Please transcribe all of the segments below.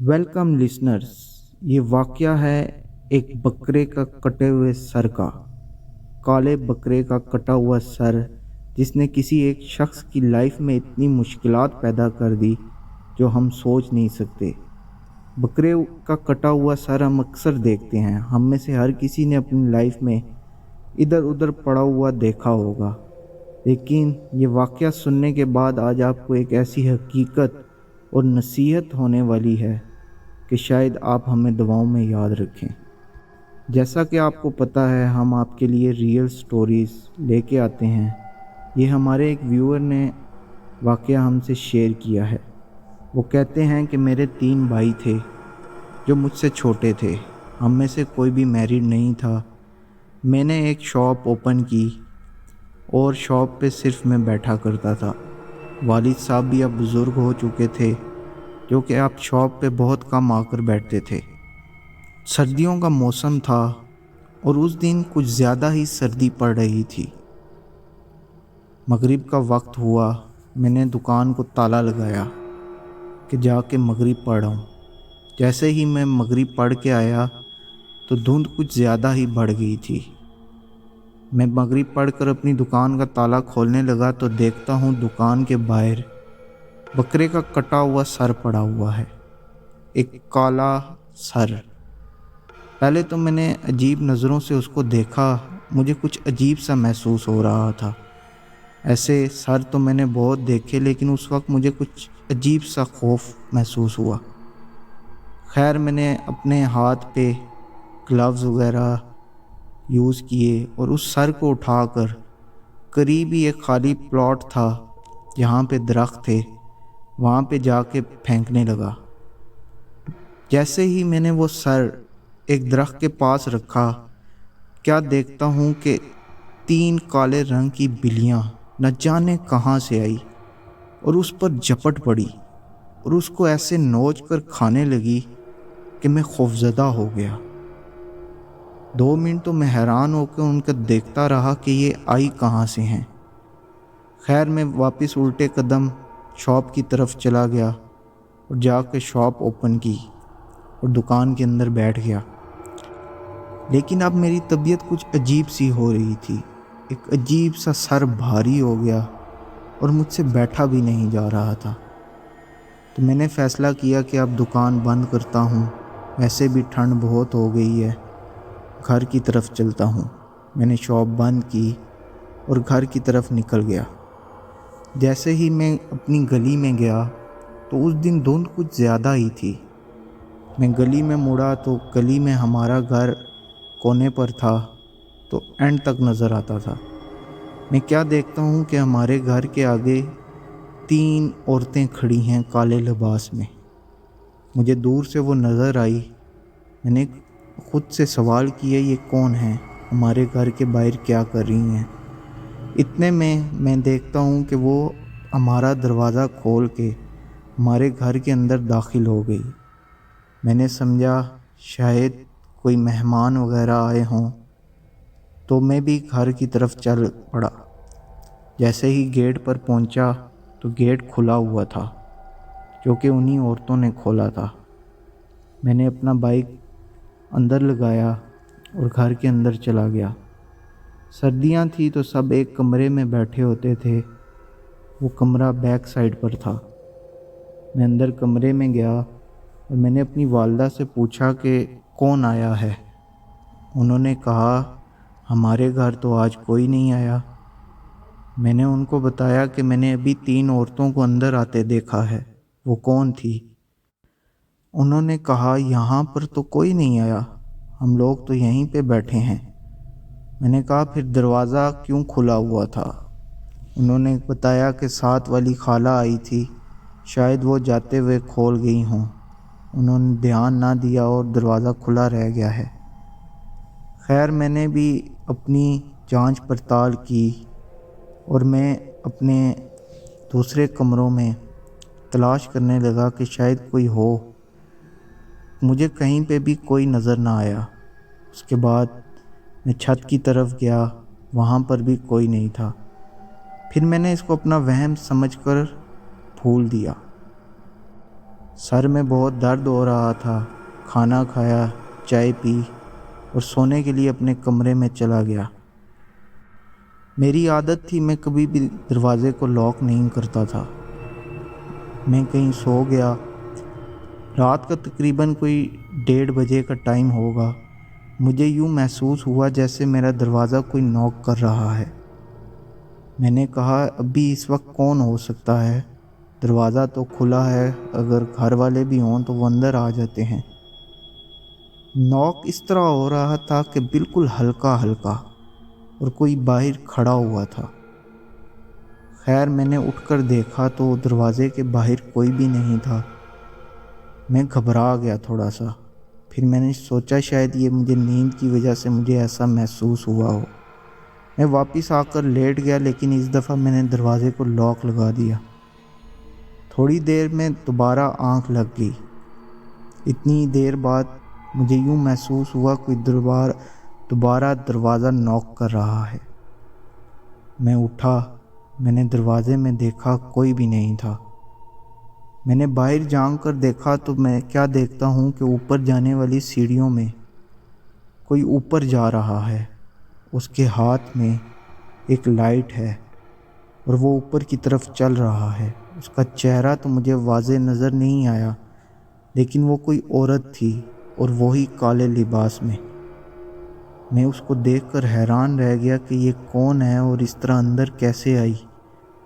Welcome listeners. ये वाकया है एक बकरे का कटे हुए सर का। काले बकरे का कटा हुआ सर जिसने किसी एक शख्स की लाइफ में इतनी मुश्किलात पैदा कर दी जो हम सोच नहीं सकते। बकरे का कटा हुआ सर हम अक्सर देखते हैं। हम में से हर किसी ने अपनी लाइफ में इधर उधर पड़ा हुआ देखा होगा, लेकिन ये वाकया सुनने के बाद आज आपको एक ऐसी हकीकत और नसीहत होने वाली है कि शायद आप हमें दुआओं में याद रखें। जैसा कि आपको पता है, हम आपके लिए रियल स्टोरीज़ लेके आते हैं। ये हमारे एक व्यूअर ने वाकया हमसे शेयर किया है। वो कहते हैं कि मेरे 3 भाई थे जो मुझसे छोटे थे। हम में से कोई भी मैरिड नहीं था। मैंने एक शॉप ओपन की और शॉप पे सिर्फ मैं बैठा करता था। वालिद साहब भी अब बुज़ुर्ग हो चुके थे, जो कि आप शॉप पे बहुत कम आकर बैठते थे। सर्दियों का मौसम था और उस दिन कुछ ज़्यादा ही सर्दी पड़ रही थी। मगरिब का वक्त हुआ। मैंने दुकान को ताला लगाया कि जाके मगरिब पढ़ूं। जैसे ही मैं मगरिब पढ़ के आया तो धुंध कुछ ज़्यादा ही बढ़ गई थी। मैं मगरिब पढ़कर अपनी दुकान का ताला खोलने लगा तो देखता हूँ दुकान के बाहर बकरे का कटा हुआ सर पड़ा हुआ है, एक काला सर। पहले तो मैंने अजीब नज़रों से उसको देखा। मुझे कुछ अजीब सा महसूस हो रहा था। ऐसे सर तो मैंने बहुत देखे, लेकिन उस वक्त मुझे कुछ अजीब सा खौफ महसूस हुआ। खैर, मैंने अपने हाथ पे ग्लव्स वगैरह यूज़ किए और उस सर को उठाकर करीब ही एक खाली प्लॉट था जहाँ पे दरख्त थे, वहाँ पे जाके फेंकने लगा। जैसे ही मैंने वो सर एक दरख्त के पास रखा, क्या देखता हूँ कि 3 काले रंग की बिल्लियाँ न जाने कहाँ से आई और उस पर झपट पड़ी और उसको ऐसे नोच कर खाने लगी कि मैं खौफजदा हो गया। 2 मिनट तो मैं हैरान होकर उनका देखता रहा कि ये आई कहाँ से हैं। खैर, मैं वापस उल्टे कदम शॉप की तरफ चला गया और जाकर शॉप ओपन की और दुकान के अंदर बैठ गया। लेकिन अब मेरी तबीयत कुछ अजीब सी हो रही थी। एक अजीब सा सर भारी हो गया और मुझसे बैठा भी नहीं जा रहा था। तो मैंने फ़ैसला किया कि अब दुकान बंद करता हूँ। वैसे भी ठंड बहुत हो गई है, घर की तरफ चलता हूँ। मैंने शॉप बंद की और घर की तरफ निकल गया। जैसे ही मैं अपनी गली में गया तो उस दिन धुंध कुछ ज़्यादा ही थी। मैं गली में मुड़ा तो गली में हमारा घर कोने पर था, तो एंड तक नज़र आता था। मैं क्या देखता हूँ कि हमारे घर के आगे 3 औरतें खड़ी हैं काले लिबास में। मुझे दूर से वो नज़र आई। मैंने खुद से सवाल किया, ये कौन है, हमारे घर के बाहर क्या कर रही हैं। इतने में मैं देखता हूँ कि वो हमारा दरवाज़ा खोल के हमारे घर के अंदर दाखिल हो गई। मैंने समझा शायद कोई मेहमान वगैरह आए हों, तो मैं भी घर की तरफ चल पड़ा। जैसे ही गेट पर पहुंचा तो गेट खुला हुआ था, जो कि उन्हीं औरतों ने खोला था। मैंने अपना बाइक अंदर लगाया और घर के अंदर चला गया। सर्दियां थी तो सब एक कमरे में बैठे होते थे। वो कमरा बैक साइड पर था। मैं अंदर कमरे में गया और मैंने अपनी वालदा से पूछा कि कौन आया है। उन्होंने कहा, हमारे घर तो आज कोई नहीं आया। मैंने उनको बताया कि मैंने अभी 3 औरतों को अंदर आते देखा है, वो कौन थी। उन्होंने कहा, यहाँ पर तो कोई नहीं आया, हम लोग तो यहीं पे बैठे हैं। मैंने कहा, फिर दरवाज़ा क्यों खुला हुआ था। उन्होंने बताया कि साथ वाली खाला आई थी, शायद वो जाते हुए खोल गई हों। उन्होंने ध्यान ना दिया और दरवाज़ा खुला रह गया है। खैर, मैंने भी अपनी जांच पड़ताल की और मैं अपने दूसरे कमरों में तलाश करने लगा कि शायद कोई हो। मुझे कहीं पे भी कोई नज़र ना आया। उसके बाद मैं छत की तरफ गया, वहाँ पर भी कोई नहीं था। फिर मैंने इसको अपना वहम समझकर भूल दिया। सर में बहुत दर्द हो रहा था। खाना खाया, चाय पी और सोने के लिए अपने कमरे में चला गया। मेरी आदत थी, मैं कभी भी दरवाज़े को लॉक नहीं करता था। मैं कहीं सो गया। रात का तकरीबन कोई 1:30 का टाइम होगा। मुझे यूँ महसूस हुआ जैसे मेरा दरवाज़ा कोई नॉक कर रहा है। मैंने कहा, अभी इस वक्त कौन हो सकता है? दरवाज़ा तो खुला है, अगर घर वाले भी हों तो वो अंदर आ जाते हैं। नॉक इस तरह हो रहा था कि बिल्कुल हल्का हल्का, और कोई बाहर खड़ा हुआ था। खैर, मैंने उठकर देखा तो दरवाज़े के बाहर कोई भी नहीं था। मैं घबरा गया थोड़ा सा। फिर मैंने सोचा शायद ये मुझे नींद की वजह से मुझे ऐसा महसूस हुआ हो। मैं वापस आकर लेट गया, लेकिन इस दफ़ा मैंने दरवाज़े को लॉक लगा दिया। थोड़ी देर में दोबारा आंख लग गई। इतनी देर बाद मुझे यूँ महसूस हुआ कोई दोबारा दरवाज़ा नॉक कर रहा है। मैं उठा, मैंने दरवाज़े में देखा, कोई भी नहीं था। मैंने बाहर झांक कर देखा तो मैं क्या देखता हूँ कि ऊपर जाने वाली सीढ़ियों में कोई ऊपर जा रहा है। उसके हाथ में एक लाइट है और वो ऊपर की तरफ चल रहा है। उसका चेहरा तो मुझे वाज़े नज़र नहीं आया, लेकिन वो कोई औरत थी और वही काले लिबास में। मैं उसको देखकर हैरान रह गया कि ये कौन है और इस तरह अंदर कैसे आई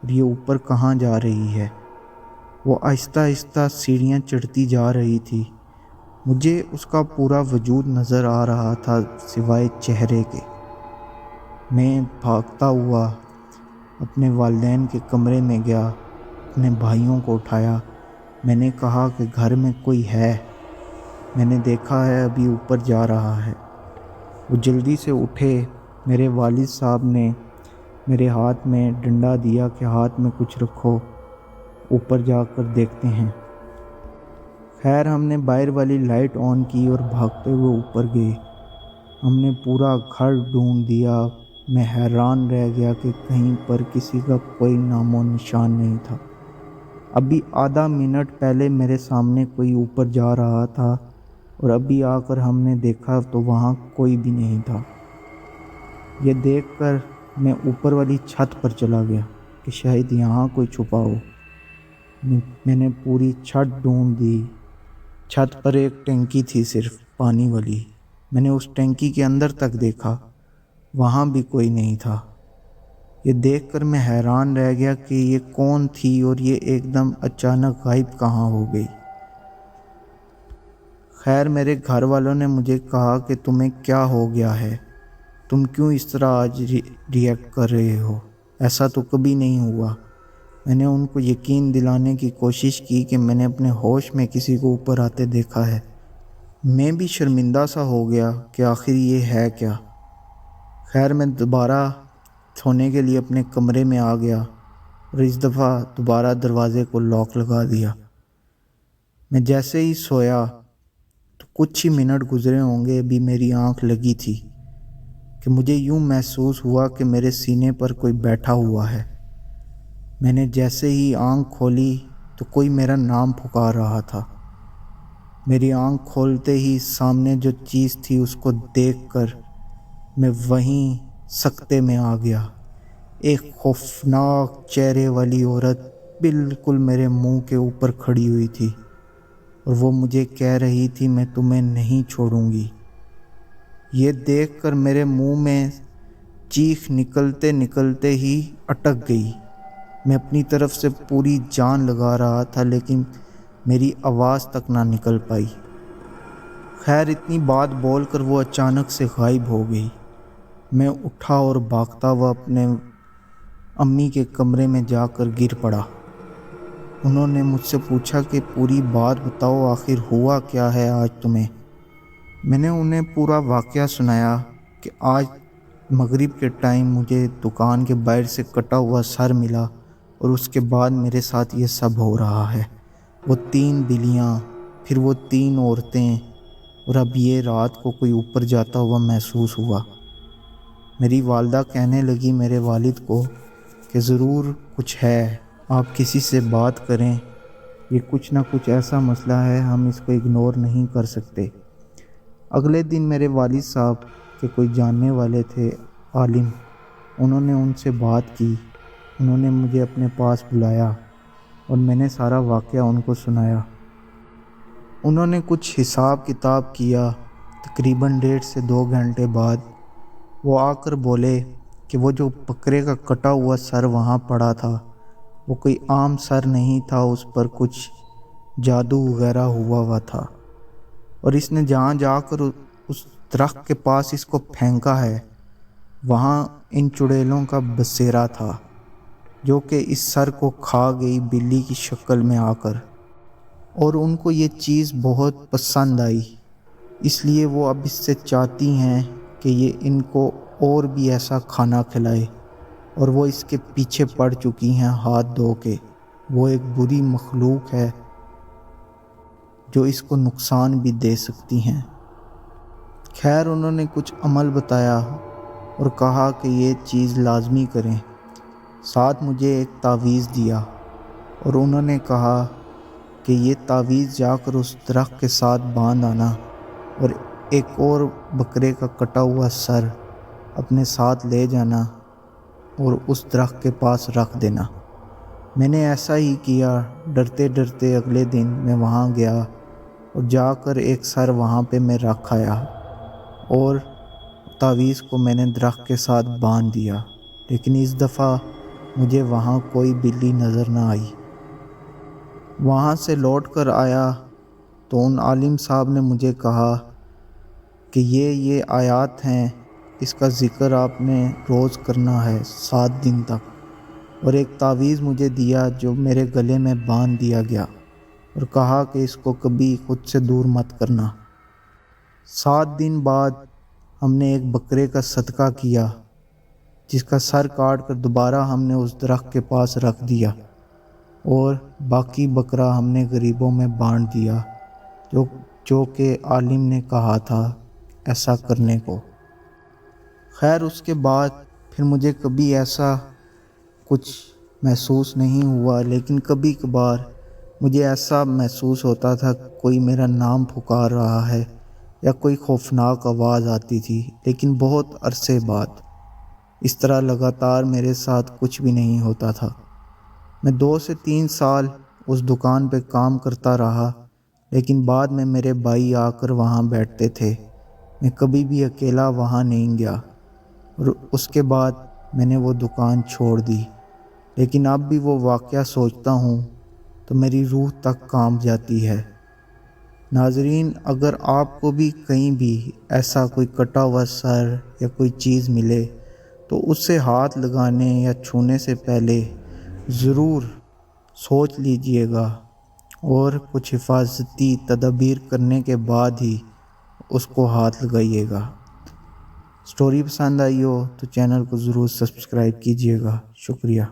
और ये ऊपर कहाँ जा रही है। वो आहिस्ता आहिस्ता सीढ़ियाँ चढ़ती जा रही थी। मुझे उसका पूरा वजूद नज़र आ रहा था सिवाय चेहरे के। मैं भागता हुआ अपने वालिदैन के कमरे में गया, अपने भाइयों को उठाया। मैंने कहा कि घर में कोई है, मैंने देखा है अभी ऊपर जा रहा है। वो जल्दी से उठे। मेरे वालिद साहब ने मेरे हाथ में डंडा दिया कि हाथ में कुछ रखो, ऊपर जाकर देखते हैं। खैर, हमने बाहर वाली लाइट ऑन की और भागते हुए ऊपर गए। हमने पूरा घर ढूंढ दिया। मैं हैरान रह गया कि कहीं पर किसी का कोई नामो निशान नहीं था। अभी आधा मिनट पहले मेरे सामने कोई ऊपर जा रहा था और अभी आकर हमने देखा तो वहाँ कोई भी नहीं था। ये देखकर मैं ऊपर वाली छत पर चला गया कि शायद यहाँ कोई छुपा हो। मैंने पूरी छत ढूंढ दी। छत पर एक टंकी थी, सिर्फ पानी वाली। मैंने उस टंकी के अंदर तक देखा, वहाँ भी कोई नहीं था। ये देखकर मैं हैरान रह गया कि ये कौन थी और ये एकदम अचानक गायब कहाँ हो गई। खैर, मेरे घर वालों ने मुझे कहा कि तुम्हें क्या हो गया है, तुम क्यों इस तरह आज रिएक्ट कर रहे हो, ऐसा तो कभी नहीं हुआ। मैंने उनको यकीन दिलाने की कोशिश की कि मैंने अपने होश में किसी को ऊपर आते देखा है। मैं भी शर्मिंदा सा हो गया कि आखिर ये है क्या। खैर, मैं दोबारा सोने के लिए अपने कमरे में आ गया और इस दफ़ा दोबारा दरवाज़े को लॉक लगा दिया। मैं जैसे ही सोया तो कुछ ही मिनट गुजरे होंगे, अभी मेरी आंख लगी थी कि मुझे यूँ महसूस हुआ कि मेरे सीने पर कोई बैठा हुआ है। मैंने जैसे ही आंख खोली तो कोई मेरा नाम पुकार रहा था। मेरी आंख खोलते ही सामने जो चीज़ थी उसको देखकर मैं वहीं सकते में आ गया। एक खौफनाक चेहरे वाली औरत बिल्कुल मेरे मुंह के ऊपर खड़ी हुई थी और वो मुझे कह रही थी, मैं तुम्हें नहीं छोड़ूंगी। ये देखकर मेरे मुंह में चीख निकलते निकलते ही अटक गई। मैं अपनी तरफ से पूरी जान लगा रहा था, लेकिन मेरी आवाज़ तक ना निकल पाई। खैर, इतनी बात बोलकर वो अचानक से गायब हो गई। मैं उठा और भागता हुआ अपने अम्मी के कमरे में जाकर गिर पड़ा। उन्होंने मुझसे पूछा कि पूरी बात बताओ, आखिर हुआ क्या है आज तुम्हें। मैंने उन्हें पूरा वाक़या सुनाया कि आज मगरिब के टाइम मुझे दुकान के बाहर से कटा हुआ सर मिला और उसके बाद मेरे साथ ये सब हो रहा है। वो 3 बिल्लियाँ, फिर वो 3 औरतें, और अब ये रात को कोई ऊपर जाता हुआ महसूस हुआ। मेरी वालदा कहने लगी मेरे वालिद को कि ज़रूर कुछ है, आप किसी से बात करें, یہ کچھ نہ کچھ ایسا مسئلہ ہے، ہم اس کو اگنور نہیں کر سکتے۔ اگلے دن میرے والد صاحب کے کوئی جاننے والے تھے عالم، انہوں نے ان سے بات کی، انہوں نے مجھے اپنے پاس بلایا اور میں نے سارا واقعہ ان کو سنایا۔ انہوں نے کچھ حساب کتاب کیا۔ تقریباً 1.5 سے 2 گھنٹے بعد وہ آ کر بولے کہ وہ جو بکرے کا کٹا ہوا سر وہاں پڑا تھا وہ کوئی عام سر نہیں تھا، اس پر کچھ جادو وغیرہ ہوا تھا، اور اس نے جہاں جا کر اس درخت کے پاس اس کو پھینکا ہے وہاں ان چڑیلوں کا بسیرا تھا جو کہ اس سر کو کھا گئی بلی کی شکل میں آ کر، اور ان کو یہ چیز بہت پسند آئی، اس لیے وہ اب اس سے چاہتی ہیں کہ یہ ان کو اور بھی ایسا کھانا کھلائے، اور وہ اس کے پیچھے پڑ چکی ہیں ہاتھ دھو کے۔ وہ ایک بری مخلوق ہے جو اس کو نقصان بھی دے سکتی ہیں۔ خیر، انہوں نے کچھ عمل بتایا اور کہا کہ یہ چیز لازمی کریں، ساتھ مجھے ایک تعویذ دیا، اور انہوں نے کہا کہ یہ تعویذ جا کر اس درخت کے ساتھ باندھ آنا اور ایک اور بکرے کا کٹا ہوا سر اپنے ساتھ لے جانا اور اس درخت کے پاس رکھ دینا۔ میں نے ایسا ہی کیا۔ ڈرتے ڈرتے اگلے دن میں وہاں گیا اور جا کر ایک سر وہاں پہ میں رکھ آیا، اور تعویذ کو میں نے درخت کے ساتھ باندھ دیا، لیکن اس دفعہ مجھے وہاں کوئی بلی نظر نہ آئی۔ وہاں سے لوٹ کر آیا تو ان عالم صاحب نے مجھے کہا کہ یہ آیات ہیں، اس کا ذکر آپ نے روز کرنا ہے 7 دن تک، اور ایک تعویذ مجھے دیا جو میرے گلے میں باندھ دیا گیا، اور کہا کہ اس کو کبھی خود سے دور مت کرنا۔ 7 دن بعد ہم نے ایک بکرے کا صدقہ کیا جس کا سر کاٹ کر دوبارہ ہم نے اس درخت کے پاس رکھ دیا، اور باقی بکرا ہم نے غریبوں میں بانٹ دیا جو کہ عالم نے کہا تھا ایسا کرنے کو۔ خیر، اس کے بعد پھر مجھے کبھی ایسا کچھ محسوس نہیں ہوا، لیکن کبھی کبھار مجھے ایسا محسوس ہوتا تھا کوئی میرا نام پکار رہا ہے یا کوئی خوفناک آواز آتی تھی، لیکن بہت عرصے بعد۔ اس طرح لگاتار میرے ساتھ کچھ بھی نہیں ہوتا تھا۔ میں 2 سے 3 سال اس دکان پہ کام کرتا رہا، لیکن بعد میں میرے بھائی آ کر وہاں بیٹھتے تھے۔ میں کبھی بھی اکیلا وہاں نہیں گیا، اور اس کے بعد میں نے وہ دکان چھوڑ دی، لیکن اب بھی وہ واقعہ سوچتا ہوں تو میری روح تک کانپ جاتی ہے۔ ناظرین، اگر آپ کو بھی کہیں بھی ایسا کوئی کٹا ہوا سر یا کوئی چیز ملے تو اس سے ہاتھ لگانے یا چھونے سے پہلے ضرور سوچ لیجئے گا، اور کچھ حفاظتی تدابیر کرنے کے بعد ہی اس کو ہاتھ لگائیے گا۔ سٹوری پسند آئی ہو تو چینل کو ضرور سبسکرائب کیجئے گا۔ شکریہ۔